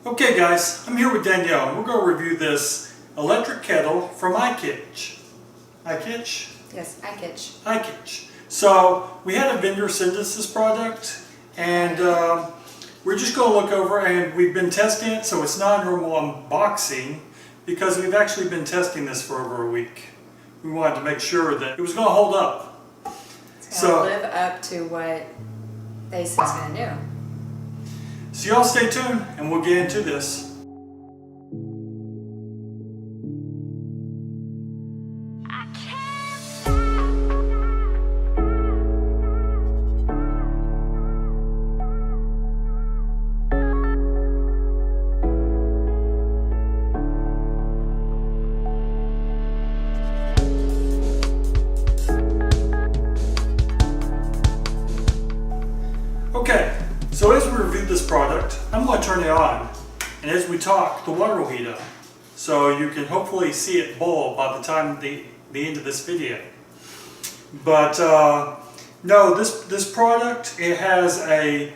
Okay guys, I'm here with Danielle and we're going to review this electric kettle from IKICH. IKICH? Yes, IKICH. IKICH. So we had a vendor send us this product and we're just going to look over, and we've been testing it, so it's not a normal unboxing because we've actually been testing this for over a week. We wanted to make sure that it was going to hold up. It's going to live up to what they said it's going to do. So y'all stay tuned and we'll get into this. Okay, so as we review this product, I'm going to turn it on, and as we talk, the water will heat up. So you can hopefully see it boil by the time the end of this video. But no, this product, it has a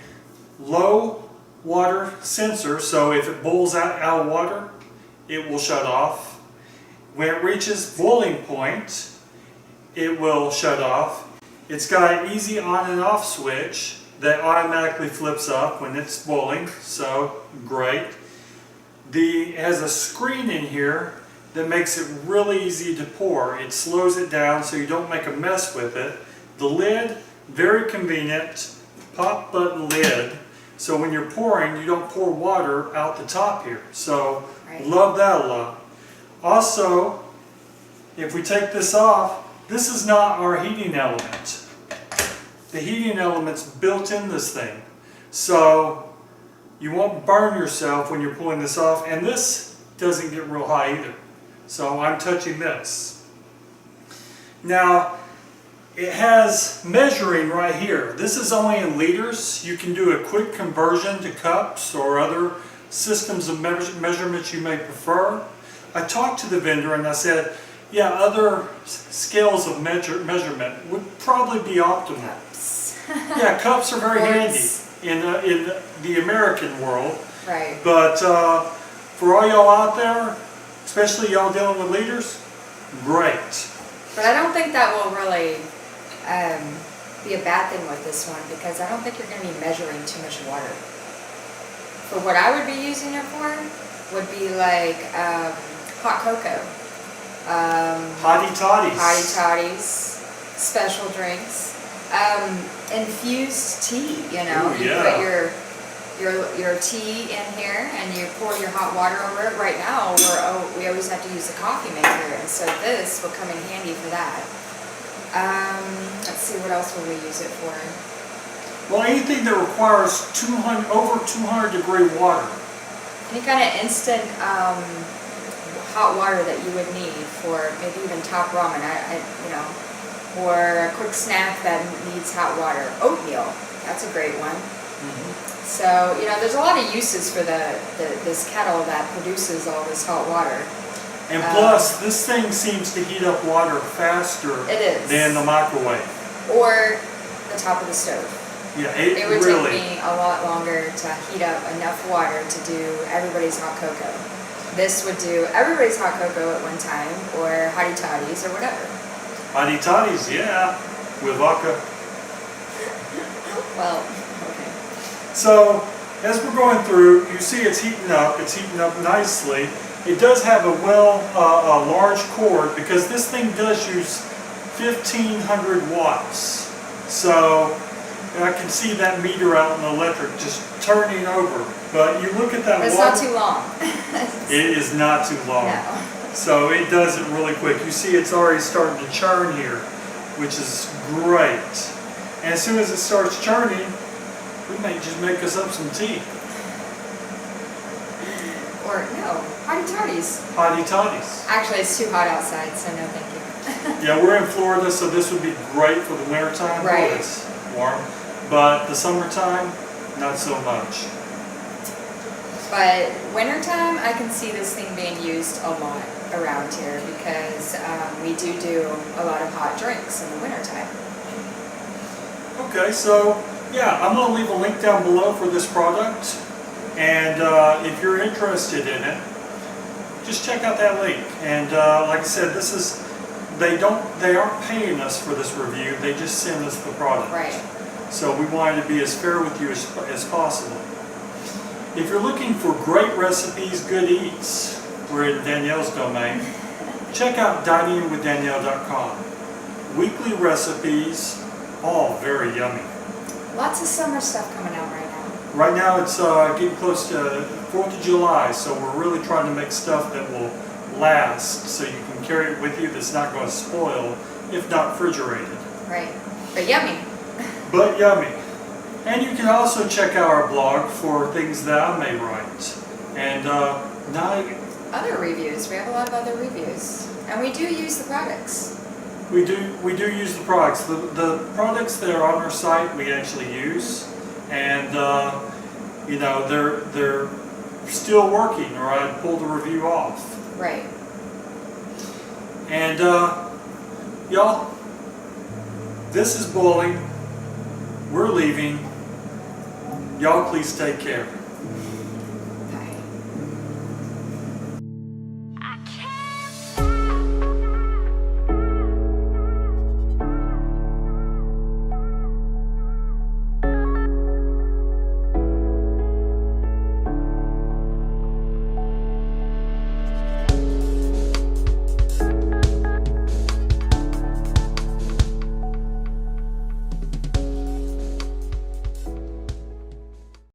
low water sensor, so if it boils out of water, it will shut off. When it reaches boiling point, it will shut off. It's got an easy on and off switch that automatically flips up when it's boiling, so great. It has a screen in here that makes it really easy to pour. It slows it down so you don't make a mess with it. The lid, very convenient, pop button lid, so when you're pouring, you don't pour water out the top here. So love that a lot. Also, if we take this off, this is not our heating element. The heating element's built in this thing, so you won't burn yourself when you're pulling this off, and this doesn't get real high either, so I'm touching this. Now it has measuring right here. This is only in liters. You can do a quick conversion to cups or other systems of measurements you may prefer. I talked to the vendor and I said, yeah, other scales of measurement would probably be optimal. Yeah, cups are very handy in the American world. Right. But for all y'all out there, especially y'all dealing with liters, great. But I don't think that will really be a bad thing with this one, because I don't think you're going to be measuring too much water. For what I would be using it for would be like hot cocoa. Hottie toddies. Hottie toddies, special drinks. Infused tea, you know. Ooh, you yeah. put your tea in here and you pour your hot water over it. Right now we always have to use the coffee maker, and so this will come in handy for that. Let's see, what else will we use it for? Well, anything that requires over 200 degree water. Any kind of instant hot water that you would need for maybe even top ramen. You know. Or a quick snack that needs hot water. Oatmeal, that's a great one. So, you know, there's a lot of uses for this kettle that produces all this hot water. And plus, this thing seems to heat up water faster than the microwave. Or the top of the stove. Yeah, it would take me a lot longer to heat up enough water to do everybody's hot cocoa. This would do everybody's hot cocoa at one time, or hottie toddies, or whatever. Hottie toddies, yeah, with vodka. Well, okay. So, as we're going through, you see it's heating up. It's heating up nicely. It does have a large cord, because this thing does use 1,500 watts. So, I can see that meter out in the electric just turning over. But you look at that water. It's not too long. It is not too long. No. So it does it really quick. You see it's already starting to churn here, which is great. And as soon as it starts churning, we may just make us up some tea. Or no, hottie toddies. Hottie toddies. Actually, it's too hot outside, so no thank you. Yeah, we're in Florida, so this would be great for the wintertime. Right. Oh, it's warm. But the summertime, not so much. But wintertime, I can see this thing being used a lot around here, because we do a lot of hot drinks in the wintertime. Okay, so yeah, I'm going to leave a link down below for this product. And if you're interested in it, just check out that link. And like I said, this is, they aren't paying us for this review, they just send us the product. Right. So we wanted to be as fair with you as possible. If you're looking for great recipes, good eats, we're in Danielle's domain, check out diningwithdanielle.com. Weekly recipes, all very yummy. Lots of summer stuff coming out right now. Right now it's getting close to 4th of July, so we're really trying to make stuff that will last, so you can carry it with you that's not going to spoil if not refrigerated. Right. But yummy. But yummy. And you can also check out our blog for things that I may write. And other reviews. We have a lot of other reviews. And we do use the products. We do use the products. The products that are on our site we actually use. And you know, they're still working, or I'd pull the review off. Right. And y'all, this is boiling. We're leaving. Y'all please take care.